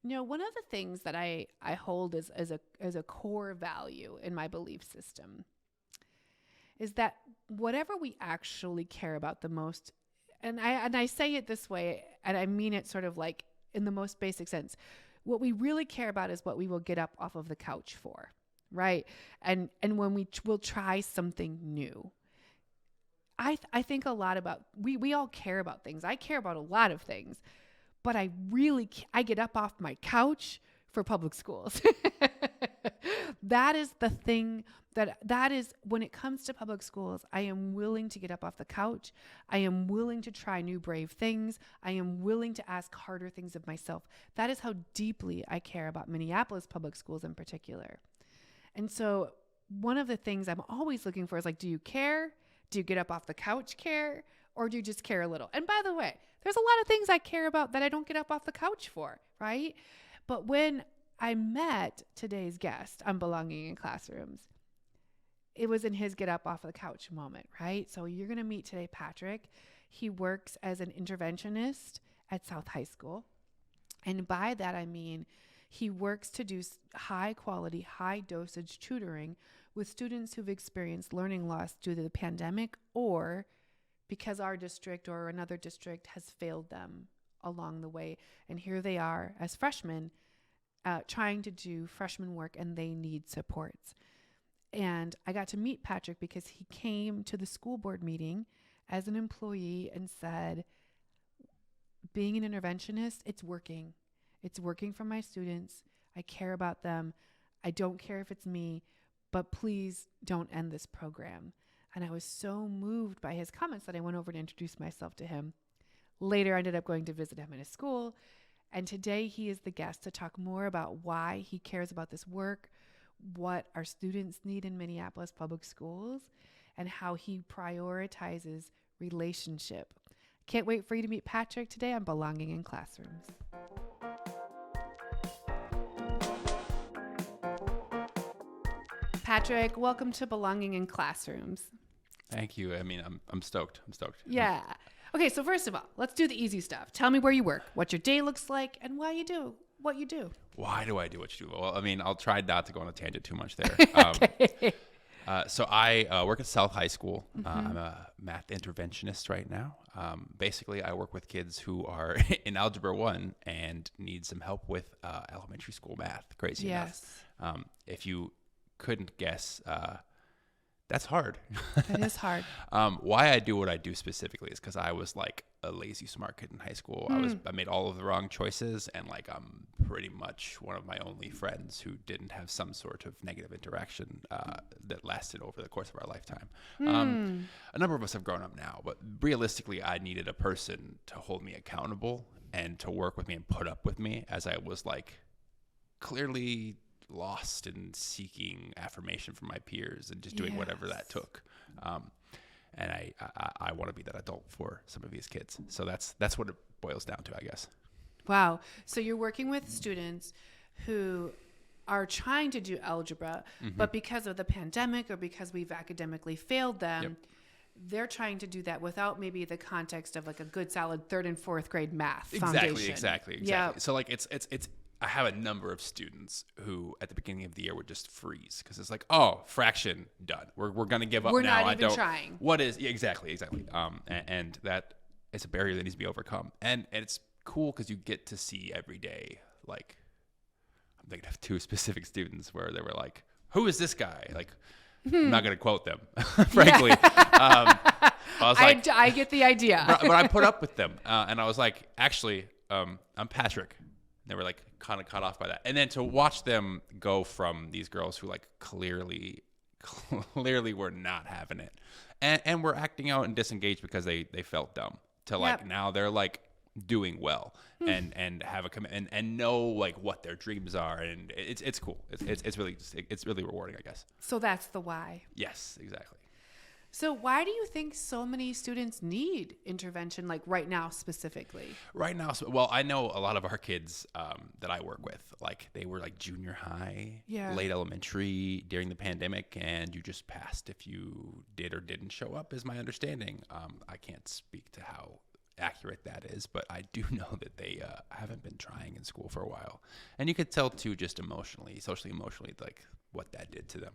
One of the things that I hold as a core value in my belief system is that whatever we actually care about the most, and I say it this way, and I mean it sort of like in the most basic sense, what we really care about is what we will get up off of the couch for, right? And when we will try something new. I think a lot about, we all care about things. I care about a lot of things, but I get up off my couch for public schools. That is the thing that is, when it comes to public schools, I am willing to get up off the couch. I am willing to try new brave things. I am willing to ask harder things of myself. That is how deeply I care about Minneapolis public schools in particular. And so one of the things I'm always looking for is like, do you care? Do you get up off the couch care? Or do you just care a little? And by the way, there's a lot of things I care about that I don't get up off the couch for, right? But when I met today's guest on Belonging in Classrooms, it was in his get up off the couch moment, right? So you're going to meet today Patrick. He works as an interventionist at South High School. And by that, I mean he works to do high quality, high dosage tutoring with students who've experienced learning loss due to the pandemic, or because our district or another district has failed them along the way. And here they are as freshmen trying to do freshman work, and they need supports. And I got to meet Patrick because he came to the school board meeting as an employee and said, being an interventionist, it's working. It's working for my students. I care about them. I don't care if it's me, but please don't end this program. And I was so moved by his comments that I went over to introduce myself to him. Later, I ended up going to visit him in his school. And today he is the guest to talk more about why he cares about this work, what our students need in Minneapolis public schools, and how he prioritizes relationship. Can't wait for you to meet Patrick today on Belonging in Classrooms. Patrick, welcome to Belonging in Classrooms. Thank you. I mean, I'm stoked. Yeah. Okay, so first of all, let's do the easy stuff. Tell me where you work, what your day looks like, and why you do what you do. Why do I do what you do? Well, I mean, I'll try not to go on a tangent too much there. Okay. So I work at South High School. I'm a math interventionist right now. Basically, I work with kids who are in Algebra 1 and need some help with elementary school math. Crazy enough. If you couldn't guess, that's hard. That is hard. Why I do what I do specifically is because I was like a lazy smart kid in high school. I made all of the wrong choices, and like I'm pretty much one of my only friends who didn't have some sort of negative interaction that lasted over the course of our lifetime. A number of us have grown up now, but realistically, I needed a person to hold me accountable and to work with me and put up with me as I was like clearly lost in seeking affirmation from my peers and just doing whatever that took. And I want to be that adult for some of these kids. So that's what it boils down to, I guess. Wow. So you're working with students who are trying to do algebra, but because of the pandemic or because we've academically failed them, they're trying to do that without maybe the context of like a good solid 3rd and 4th grade math foundation. Exactly. Yep. So like it's I have a number of students who at the beginning of the year would just freeze because it's like, oh, fraction done. We're going to give up now. We're not even trying. What is exactly. And that is a barrier that needs to be overcome. And it's cool because you get to see every day, like, I'm thinking of 2 specific students where they were like, who is this guy? Like, I'm not going to quote them, frankly. I was like, I get the idea. but I put up with them. And I was like, actually, I'm Patrick. They were like kind of caught off by that. And then to watch them go from these girls who like clearly were not having it and were acting out and disengaged because they felt dumb to like now they're like doing well and have a commitment and know like what their dreams are. And it's cool. It's really rewarding, I guess. So that's the why. Yes, exactly. So why do you think so many students need intervention, like right now specifically? Right now, well, I know a lot of our kids that I work with, like they were like junior high, late elementary during the pandemic, and you just passed if you did or didn't show up, is my understanding. I can't speak to how accurate that is, but I do know that they haven't been trying in school for a while. And you could tell too, just emotionally, socially emotionally, like what that did to them.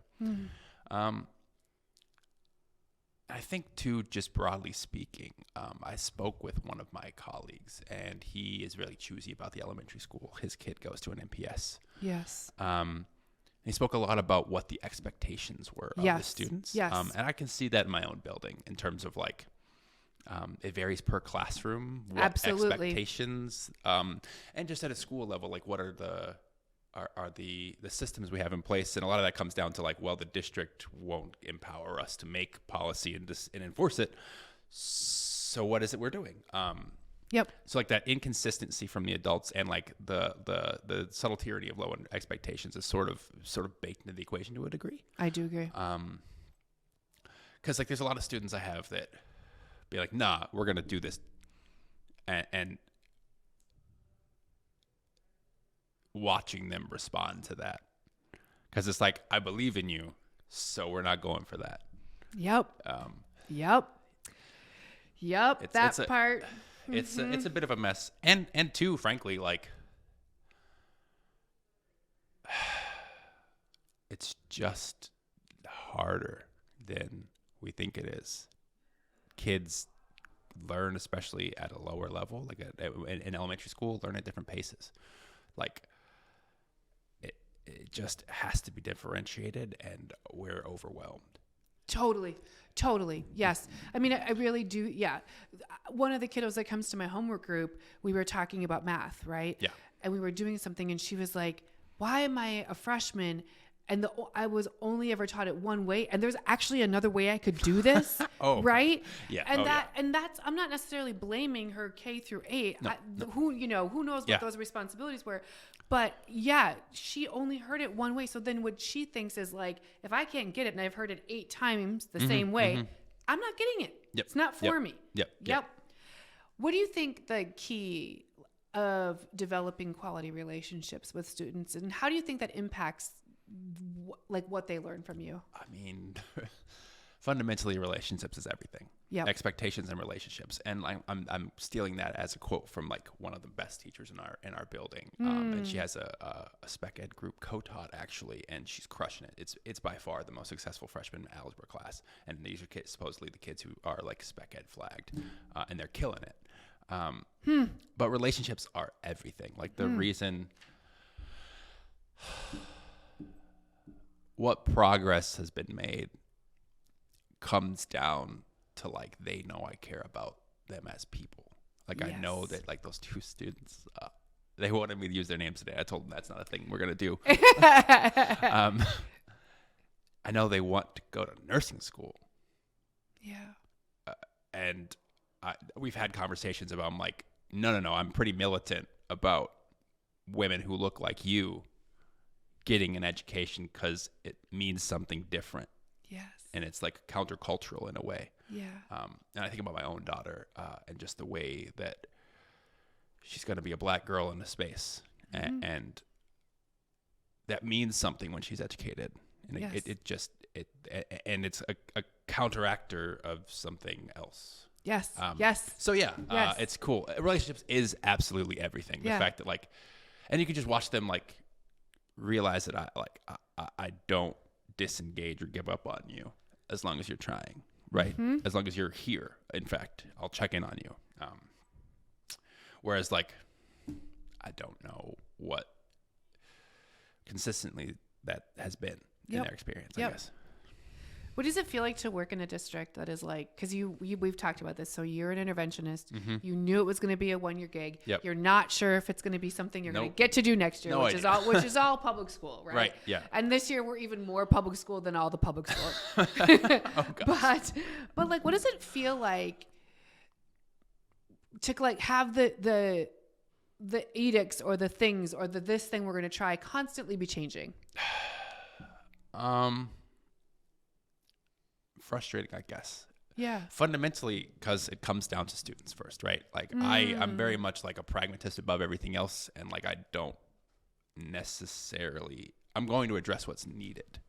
I think too, just broadly speaking, I spoke with one of my colleagues, and he is really choosy about the elementary school his kid goes to, an MPS. Yes. He spoke a lot about what the expectations were of the students. Yes. And I can see that in my own building in terms of like, it varies per classroom, what Absolutely. expectations, and just at a school level, like what are the systems we have in place. And a lot of that comes down to like, well, the district won't empower us to make policy and enforce it. So what is it we're doing? Yep. So like that inconsistency from the adults and like the subtle tyranny of low expectations is sort of baked into the equation to a degree. I do agree. Because like there's a lot of students I have that be like, nah, we're gonna do this, and watching them respond to that, because it's like, I believe in you, so we're not going for that. Yep. That part. It's a bit of a mess, and too, frankly, like it's just harder than we think it is. Kids learn, especially at a lower level, like in elementary school, learn at different paces. Like it just has to be differentiated, and we're overwhelmed. Totally. Yes. I mean, I really do. Yeah. One of the kiddos that comes to my homework group, we were talking about math, right? Yeah. And we were doing something, and she was like, why am I a freshman? And I was only ever taught it one way, and there's actually another way I could do this. Oh, right. Yeah. And that's, I'm not necessarily blaming her K through 8. No. Who knows what those responsibilities were. But yeah, she only heard it one way. So then what she thinks is like, if I can't get it and I've heard it 8 times the same way, I'm not getting it. Yep. It's not for me. Yep. What do you think the key of developing quality relationships with students, and how do you think that impacts like what they learn from you? I mean, fundamentally, relationships is everything. Yeah. Expectations and relationships, and I'm stealing that as a quote from like one of the best teachers in our building, and she has a spec ed group co-taught actually, and she's crushing it. It's by far the most successful freshman algebra class, and these are supposedly the kids who are like spec ed flagged, and they're killing it. But relationships are everything. Like the reason. What progress has been made comes down to like, they know I care about them as people. Like yes. I know that like those 2 students, they wanted me to use their names today. I told them that's not a thing we're going to do. I know they want to go to nursing school. Yeah. And we've had conversations about, I'm like, no, I'm pretty militant about women who look like you getting an education because it means something different. Yes. And it's like countercultural in a way. Yeah. And I think about my own daughter and just the way that she's going to be a black girl in a space. And that means something when she's educated. And yes. and it's a counteractor of something else. Yes. So yeah, yes. It's cool. Relationships is absolutely everything. The fact that like, and you can just watch them like, realize that I don't disengage or give up on you as long as you're trying, right? As long as you're here. In fact, I'll check in on you. Whereas like, I don't know what consistently that has been in their experience, I guess. What does it feel like to work in a district that is like, because we've talked about this. So you're an interventionist. You knew it was going to be a 1-year gig. Yep. You're not sure if it's going to be something you're going to get to do next year, which is all public school, right? Right. Yeah. And this year we're even more public school than all the public schools. Oh gosh. But like, what does it feel like to like have the edicts or the things or this thing we're going to try constantly be changing? Frustrating, I guess. Yeah. Fundamentally, because it comes down to students first, right? Like I'm very much like a pragmatist above everything else, and like I don't necessarily. I'm going to address what's needed,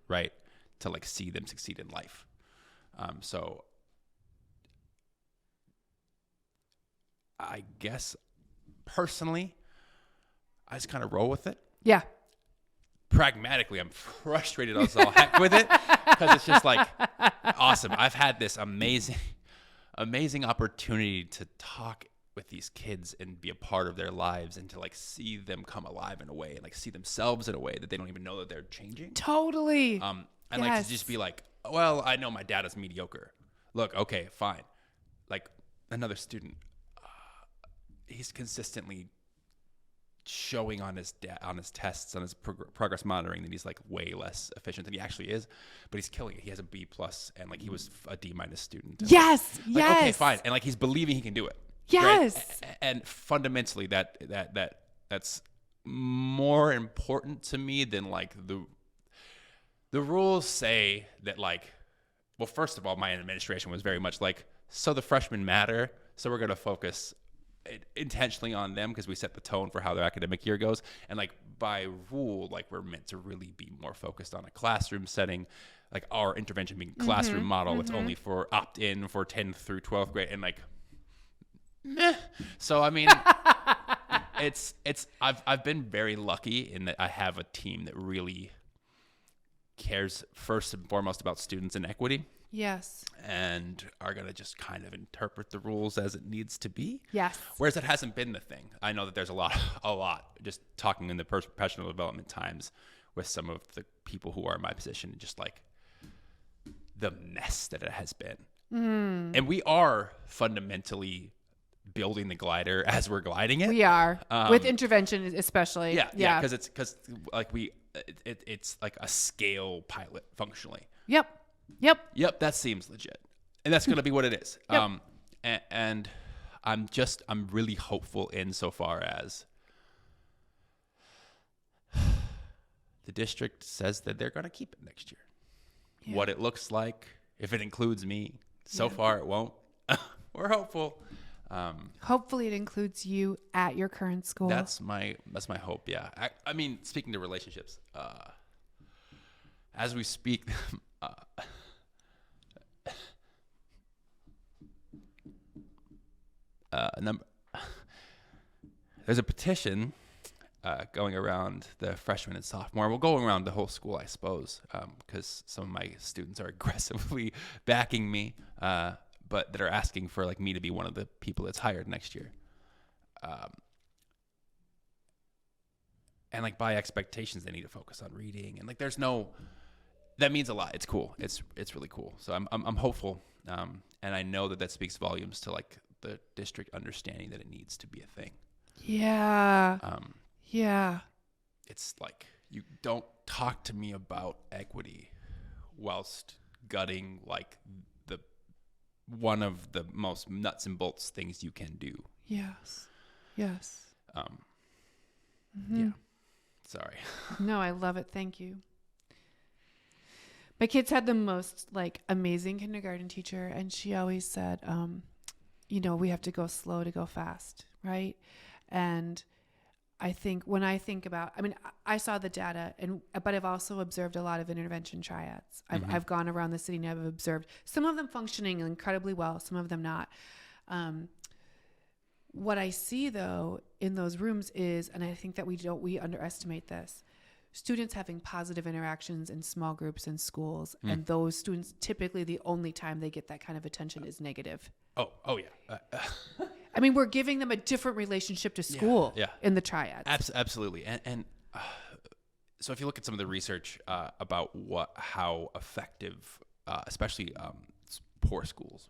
right, to like see them succeed in life. So I guess personally, I just kind of roll with it. Yeah. Pragmatically, I'm frustrated as all heck with it because it's just like awesome. I've had this amazing opportunity to talk with these kids and be a part of their lives and to like see them come alive in a way and like see themselves in a way that they don't even know that they're changing. Totally. And like to just be like, well, I know my dad is mediocre. Look, okay, fine. Like another student, he's consistently showing on his tests, on his progress monitoring that he's like way less efficient than he actually is, but he's killing it. He has a B+ and like he was a D- student. And yes. like, Yes. Okay, fine. And like he's believing he can do it. Yes. Right? And fundamentally that's more important to me than like the rules say that like, well, first of all, my administration was very much like, so the freshmen matter. So we're going to focus intentionally on them because we set the tone for how their academic year goes. And like by rule, like we're meant to really be more focused on a classroom setting, like our intervention being classroom model. It's only for opt-in for 10th through 12th grade. And like, meh. So, I mean, I've been very lucky in that I have a team that really cares first and foremost about students and equity. Yes. And are going to just kind of interpret the rules as it needs to be. Yes. Whereas it hasn't been the thing. I know that there's a lot, just talking in the professional development times with some of the people who are in my position, just like the mess that it has been. And we are fundamentally building the glider as we're gliding it. We are. With intervention especially. Yeah. Because like it's like a scale pilot functionally. Yep, that seems legit. And that's going to be what it is. Yep. And I'm really hopeful insofar as the district says that they're going to keep it next year. Yeah. What it looks like, if it includes me, so far it won't. We're hopeful. Hopefully it includes you at your current school. That's my hope, yeah. I mean, speaking to relationships, as we speak... there's a petition going around the freshman and sophomore. Well, going around the whole school, I suppose, because some of my students are aggressively backing me, but that are asking for like me to be one of the people that's hired next year. And like by expectations, they need to focus on reading, and like there's no. That means a lot. It's cool. It's really cool. So I'm hopeful, and I know that speaks volumes to like the district understanding that it needs to be a thing. Yeah. Yeah. It's like you don't talk to me about equity whilst gutting like the one of the most nuts and bolts things you can do. Yes. Yeah. Sorry. No, I love it. Thank you. My kids had the most like amazing kindergarten teacher, and she always said, we have to go slow to go fast, right? And I think when I think about, I saw the data, but I've also observed a lot of intervention triads. I've gone around the city and I've observed some of them functioning incredibly well, some of them not. What I see though in those rooms is, and I think that we underestimate this, students having positive interactions in small groups in schools, and those students typically the only time they get that kind of attention is negative. Oh yeah. We're giving them a different relationship to school in the triads. Absolutely. And so if you look at some of the research about how effective, especially poor schools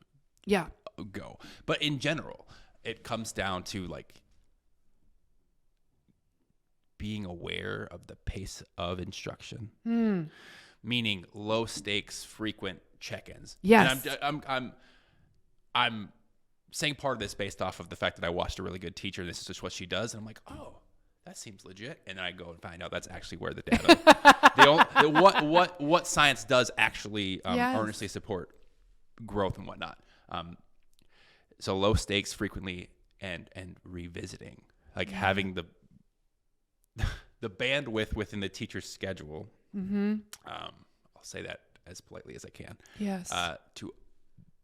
go, but in general, it comes down to like being aware of the pace of instruction, meaning low stakes, frequent check-ins. Yes. And I'm saying part of this based off of the fact that I watched a really good teacher, and this is just what she does. And I'm like, oh, that seems legit. And then I go and find out that's actually where the data, what science does actually earnestly support growth and whatnot. So low stakes frequently and revisiting, like having the bandwidth within the teacher's schedule. I'll say that as politely as I can. Yes. To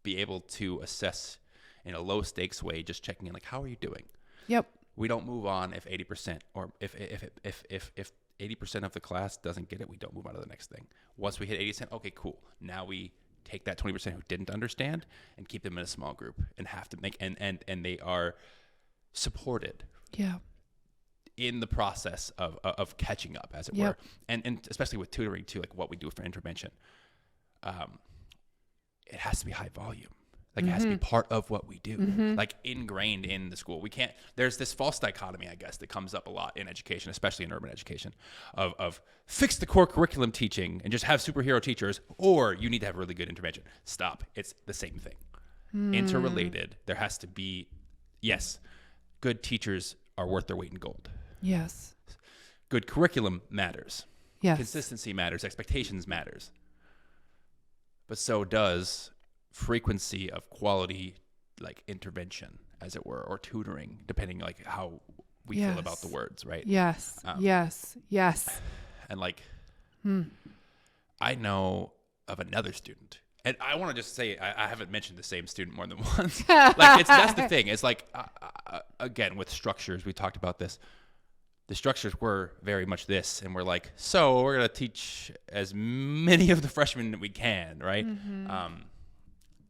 be able to assess in a low stakes way, just checking in, like, how are you doing? Yep. We don't move on if 80% or if 80% of the class doesn't get it, we don't move on to the next thing. Once we hit 80%, okay, cool. Now we take that 20% who didn't understand and keep them in a small group and have to make, and they are supported. Yeah. In the process of catching up, as it Yep. were. And especially with tutoring too, like what we do for intervention, it has to be high volume. Like it has to be part of what we do, like ingrained in the school. We can't, there's this false dichotomy, I guess, that comes up a lot in education, especially in urban education, of fix the core curriculum teaching and just have superhero teachers, or you need to have really good intervention. Stop. It's the same thing. Interrelated. There has to be, yes, good teachers are worth their weight in gold. Yes. Good curriculum matters. Yes. Consistency matters. Expectations matters. But so does frequency of quality, like intervention, as it were, or tutoring, depending like how we feel about the words, right? Yes. Yes. And like, I know of another student, and I want to just say I haven't mentioned the same student more than once. Like that's the thing. It's like again with structures, we talked about this. The structures were very much this, and we're like, so we're gonna teach as many of the freshmen that we can, right?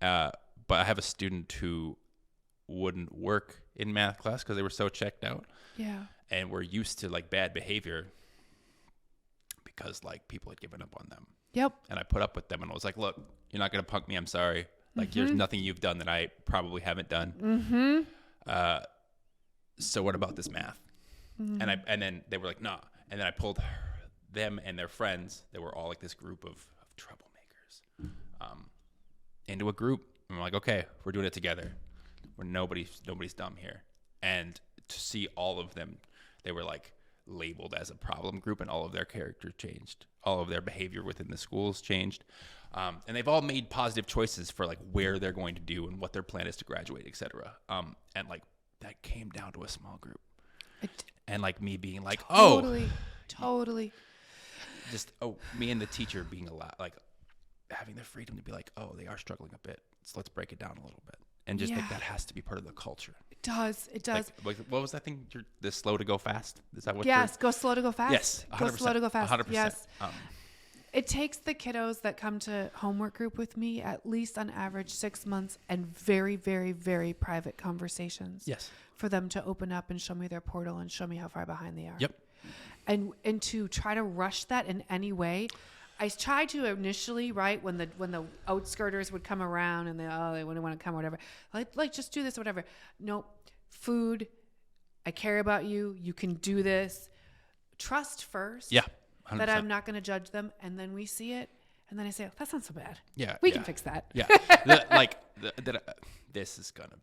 But I have a student who wouldn't work in math class because they were so checked out. Yeah. And were used to like bad behavior because like people had given up on them. Yep. And I put up with them and I was like, look, you're not going to punk me. I'm sorry. Like there's nothing you've done that I probably haven't done. So what about this math? And then they were like, nah. And then I pulled them and their friends. They were all like this group of troublemakers into a group. And we're like, okay, we're doing it together. We're nobody's dumb here. And to see all of them, they were like labeled as a problem group, and all of their character changed. All of their behavior within the schools changed. And they've all made positive choices for like where they're going to do and what their plan is to graduate, et cetera. And like that came down to a small group. And like me being like, totally. Just, me and the teacher being allowed, like having the freedom to be like, oh, they are struggling a bit. So let's break it down a little bit. And just think that has to be part of the culture. It does. Like, what was that thing? You're this slow to go fast? Is that what? Yes, go slow to go fast. Yes, 100%, go slow to go fast. 100%. Yes. It takes the kiddos that come to homework group with me at least on average 6 months and very, very, very private conversations. Yes. For them to open up and show me their portal and show me how far behind they are. Yep. And to try to rush that in any way. I tried to initially, right, when the outskirters would come around and they wouldn't want to come or whatever. Like just do this or whatever. No, food. I care about you. You can do this. Trust first. Yeah. 100%. That I'm not going to judge them, and then we see it, and then I say, that's not so bad. Yeah. We can fix that. Yeah. This is gonna.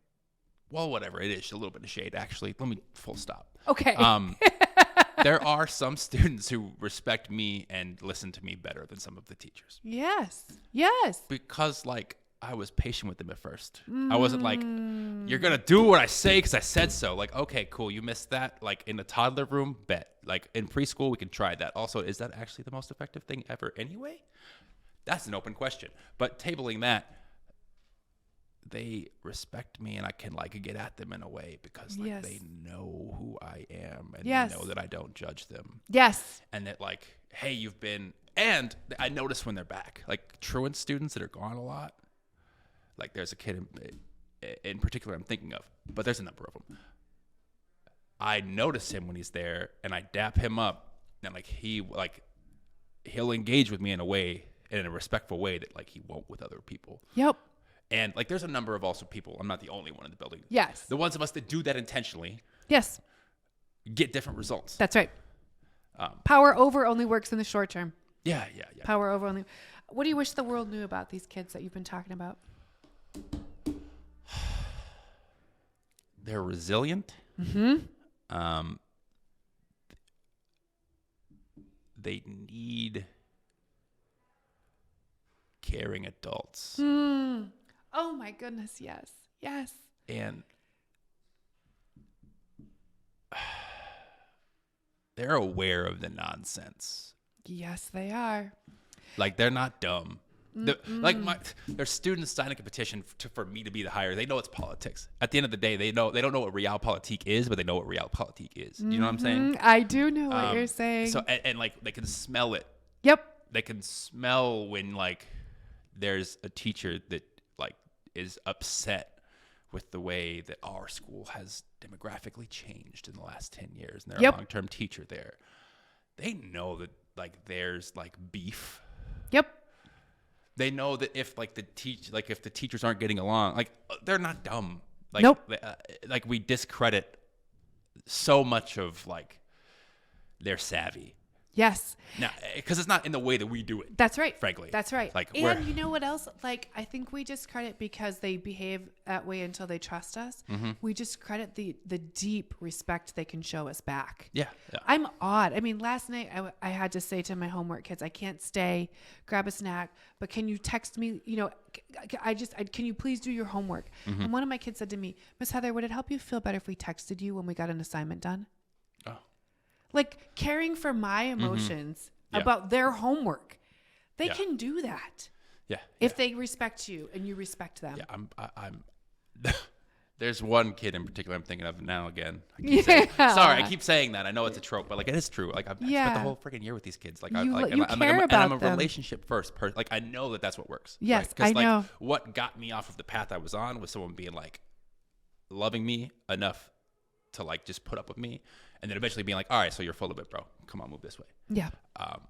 Well, whatever it is, a little bit of shade. Actually, let me full stop. Okay. There are some students who respect me and listen to me better than some of the teachers. Yes. Because like I was patient with them at first. I wasn't like, you're gonna do what I say because I said so. Like, okay, cool, you missed that. Like in the toddler room, bet. Like in preschool, we can try that. Also, is that actually the most effective thing ever anyway? That's an open question. But tabling that, they respect me and I can like get at them in a way because like they know who I am and they know that I don't judge them. Yes. And that like, hey, you've been, and I notice when they're back, like truant students that are gone a lot. Like there's a kid in particular I'm thinking of, but there's a number of them. I notice him when he's there and I dap him up and like he'll engage with me in a respectful way that like he won't with other people. Yep. And like there's a number of also people, I'm not the only one in the building. Yes. The ones of us that do that intentionally. Yes. Get different results. That's right. Power over only works in the short term. Yeah. Power over only. What do you wish the world knew about these kids that you've been talking about? They're resilient. They need caring adults. Oh my goodness, yes. And they're aware of the nonsense. Yes, they are. Like they're not dumb. There's students signing a petition for me to be the hire. They know it's politics. At the end of the day, they don't know what realpolitik is, but they know what realpolitik is. You know what I'm saying? I do know what you're saying. So and like they can smell it. Yep. They can smell when like there's a teacher that like is upset with the way that our school has demographically changed in the last 10 years, and they're a long-term teacher there. They know that like there's like beef. Yep. They know that if like if the teachers aren't getting along, like they're not dumb. Like, nope. Like we discredit so much of like their savvy. Yes. Now, because it's not in the way that we do it. That's right. Frankly. That's right. Like, and you know what else? Like, I think we discredit because they behave that way until they trust us. Mm-hmm. We discredit the deep respect they can show us back. Yeah. I'm odd. I mean, last night I had to say to my homework kids, I can't stay, grab a snack, but can you text me? You know, can you please do your homework? Mm-hmm. And one of my kids said to me, Miss Heather, would it help you feel better if we texted you when we got an assignment done? Oh. Like caring for my emotions about their homework. They can do that. Yeah. If they respect you and you respect them. Yeah. I'm there's one kid in particular I'm thinking of now again. I keep saying that. I know it's a trope, but like it is true. Like I've spent the whole freaking year with these kids. Like I'm a relationship first person. Like I know that that's what works. Yes, right? I know. Like, what got me off of the path I was on was someone being like loving me enough to like just put up with me. And then eventually being like, all right, so you're full of it, bro. Come on, move this way. Yeah.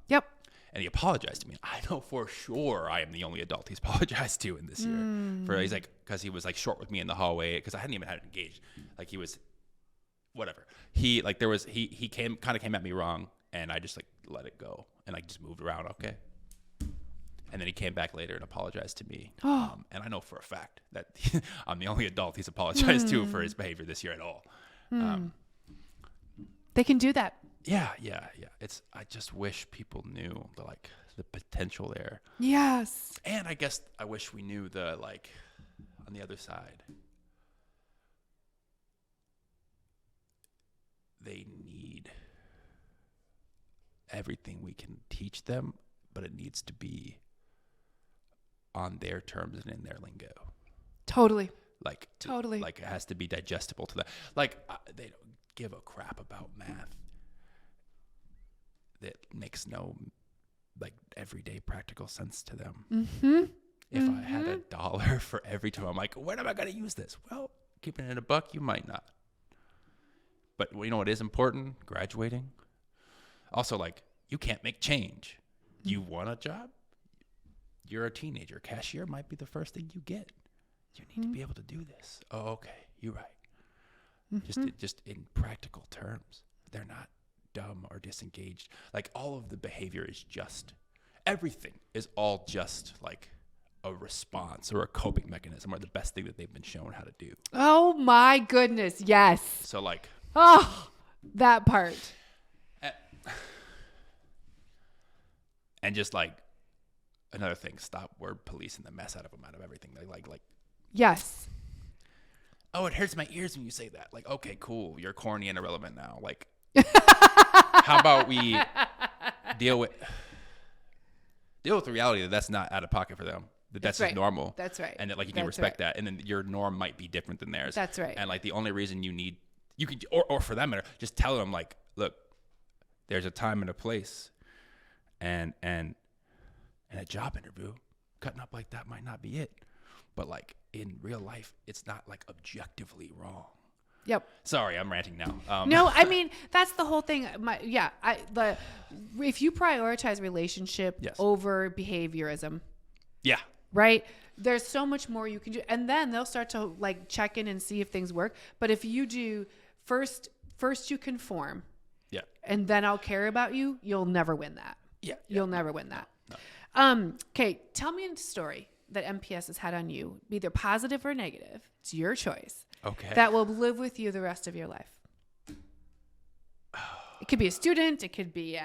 Yep. And he apologized to me. I know for sure I am the only adult he's apologized to in this year. He's like, because he was like short with me in the hallway because I hadn't even had it engaged. Like he was, whatever. He like there was he came at me wrong, and I just like let it go and like just moved around. Okay. And then he came back later and apologized to me. And I know for a fact that I'm the only adult he's apologized to for his behavior this year at all. They can do that. Yeah. I just wish people knew the potential there. Yes. And I guess I wish we knew the like on the other side. They need everything we can teach them, but it needs to be on their terms and in their lingo. Totally. Like totally. Like it has to be digestible to them. Like they don't give a crap about math that makes no like everyday practical sense to them. Mm-hmm. If I had $1 for every time, I'm like, when am I going to use this? Well, keeping it in $1, you might not. But you know what is important? Graduating. Also, like, you can't make change. You want a job? You're a teenager. Cashier might be the first thing you get. You need to be able to do this. Oh, okay. You're right. Just in practical terms, they're not dumb or disengaged. Like all of the behavior is just, everything is all just like a response or a coping mechanism or the best thing that they've been shown how to do. Oh my goodness. Yes. So like, that part. And just like another thing, stop word policing the mess out of everything. Like. Yes. Oh, it hurts my ears when you say that. Like, okay, cool. You're corny and irrelevant now. Like, how about we deal with the reality that that's not out of pocket for them. That's just normal. That's right. And that like you can respect that. And then your norm might be different than theirs. That's right. And like the only reason you could, or for that matter, just tell them like, look, there's a time and a place, and a job interview, cutting up like that might not be it. But like in real life, it's not like objectively wrong. Yep. Sorry, I'm ranting now. No, I mean, that's the whole thing. If you prioritize relationship over behaviorism. Yeah. Right? There's so much more you can do. And then they'll start to like check in and see if things work. But if you do first you conform. Yeah. And then I'll care about you, you'll never win that. Yeah. You'll never win that. No. Okay. Tell me a story that MPS has had on you, either positive or negative. It's your choice. Okay. That will live with you the rest of your life. It could be a student. It could be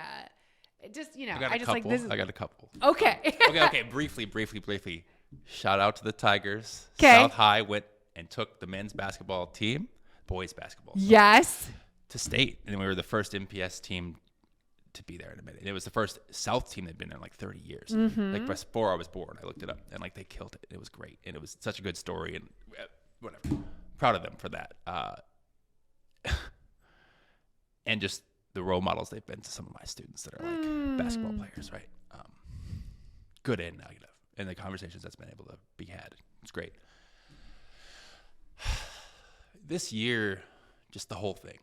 just, you know, I got a couple. Okay. Okay. Briefly. Shout out to the Tigers. Okay. South High went and took the men's basketball team, boys basketball. Yes. To state. And we were the first MPS team to be there in a minute. And it was the first South team that'd been there in like 30 years. Mm-hmm. Like before I was born, I looked it up, and like they killed it. It was great, and it was such a good story, and whatever. Proud of them for that. And just the role models they've been to some of my students that are like basketball players, right? Good and negative, and the conversations that's been able to be had. It's great. This year, just the whole thing,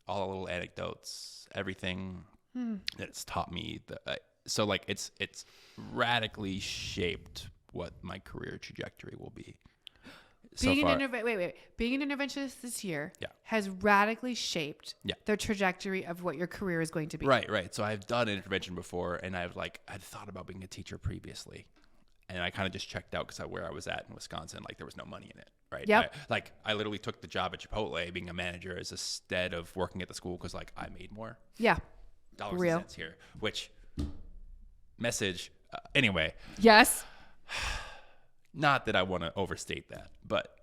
all the little anecdotes, everything that it's taught me. So like it's radically shaped what my career trajectory will be. Being an interventionist this year has radically shaped the trajectory of what your career is going to be. Right. So I've done intervention before, and I'd thought about being a teacher previously, and I kind of just checked out because where I was at in Wisconsin, like there was no money in it. Right. Yep. I literally took the job at Chipotle, being a manager, as instead of working at the school because like I made more. Yeah. Dollars and cents here, which message anyway. Yes. Not that I want to overstate that, but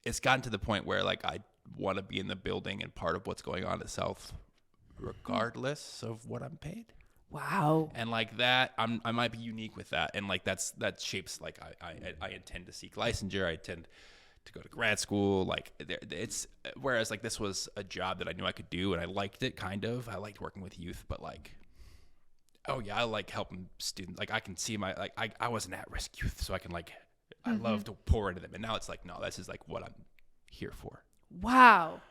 it's gotten to the point where like I want to be in the building and part of what's going on at South, regardless of what I'm paid. Wow. And like that, I might be unique with that, and like that shapes like I intend to seek licensure. I intend to go to grad school. Like it's whereas like this was a job that I knew I could do, and I liked it kind of. I liked working with youth, but like. Oh yeah, I like helping students. Like I can see I was an at-risk youth, so I can like I love to pour into them. And now it's like, no, this is like what I'm here for. Wow.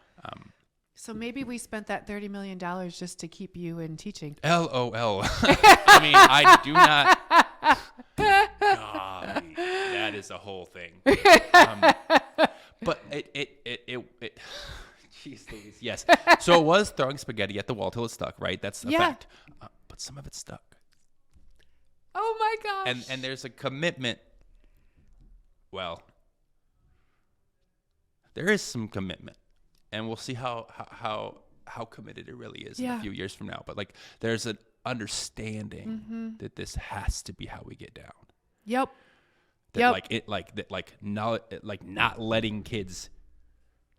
So maybe we spent that $30 million just to keep you in teaching. LOL. I mean, I do not. Golly, that is a whole thing. But it jeez Louise, yes. So it was throwing spaghetti at the wall till it stuck, right? That's a fact. But some of it stuck. Oh my gosh. And there's a commitment. Well, there is some commitment, and we'll see how committed it really is in a few years from now. But like, there's an understanding that this has to be how we get down. Yep. That not letting kids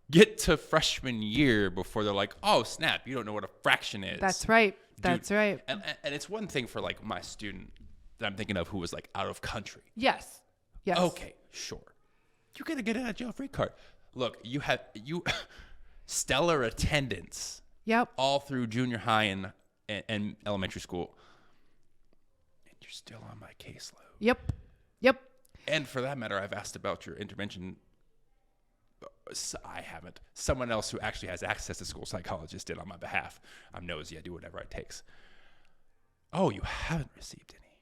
get to freshman year before they're like, oh snap, you don't know what a fraction is. That's right. Dude, that's right. And it's one thing for like my student that I'm thinking of who was like out of country. Yes. Okay, sure. You gotta get out of jail free card. Look, you stellar attendance. Yep. All through junior high and elementary school. And you're still on my caseload. Yep. And for that matter, I've asked about your intervention. I haven't. Someone else who actually has access to school psychologist did on my behalf. I'm nosy. I do whatever it takes. Oh, you haven't received any.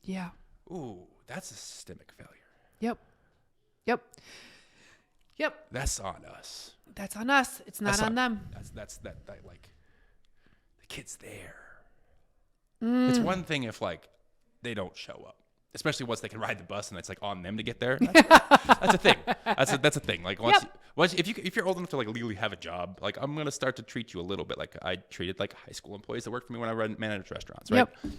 Yeah. Ooh, that's a systemic failure. Yep. That's on us. That's on us. It's not on them. That's like the kid's there. It's one thing if like they don't show up. Especially once they can ride the bus and it's like on them to get there. That's a thing. That's a thing. Like once if you're old enough to like legally have a job, like I'm gonna start to treat you a little bit like I treated like high school employees that worked for me when I managed restaurants, right? Yep.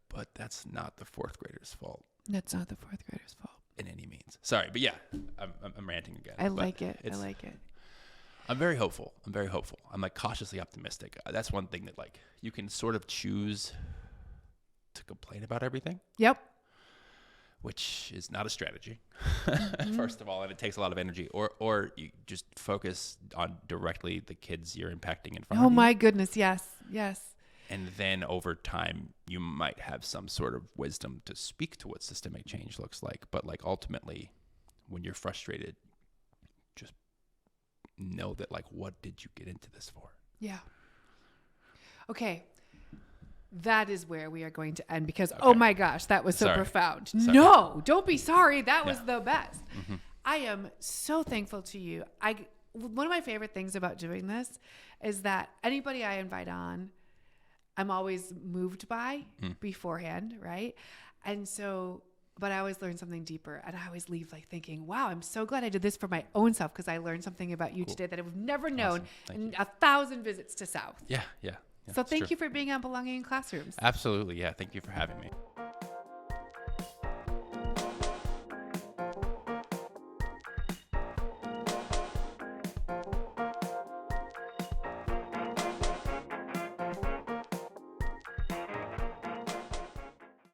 But that's not the fourth grader's fault. That's not the fourth grader's fault. In any means. Sorry, but yeah, I'm ranting again. I like it. I'm very hopeful. I'm like cautiously optimistic. That's one thing that like you can sort of choose to complain about everything. Yep. Which is not a strategy, first of all, and it takes a lot of energy. Or you just focus on directly the kids you're impacting in front of you. Oh my goodness, yes. And then over time, you might have some sort of wisdom to speak to what systemic change looks like. But like ultimately, when you're frustrated, just know that like, what did you get into this for? Yeah. Okay. That is where we are going to end because, oh my gosh, that was so profound. Sorry. No, don't be sorry. That was the best. Mm-hmm. I am so thankful to you. One of my favorite things about doing this is that anybody I invite on, I'm always moved by beforehand, right? And so, but I always learn something deeper, and I always leave like thinking, wow, I'm so glad I did this for my own self because I learned something about you today that I would never known in 1,000 visits to South. Yeah. So thank you for being on Belonging in Classrooms. Absolutely. Yeah. Thank you for having me.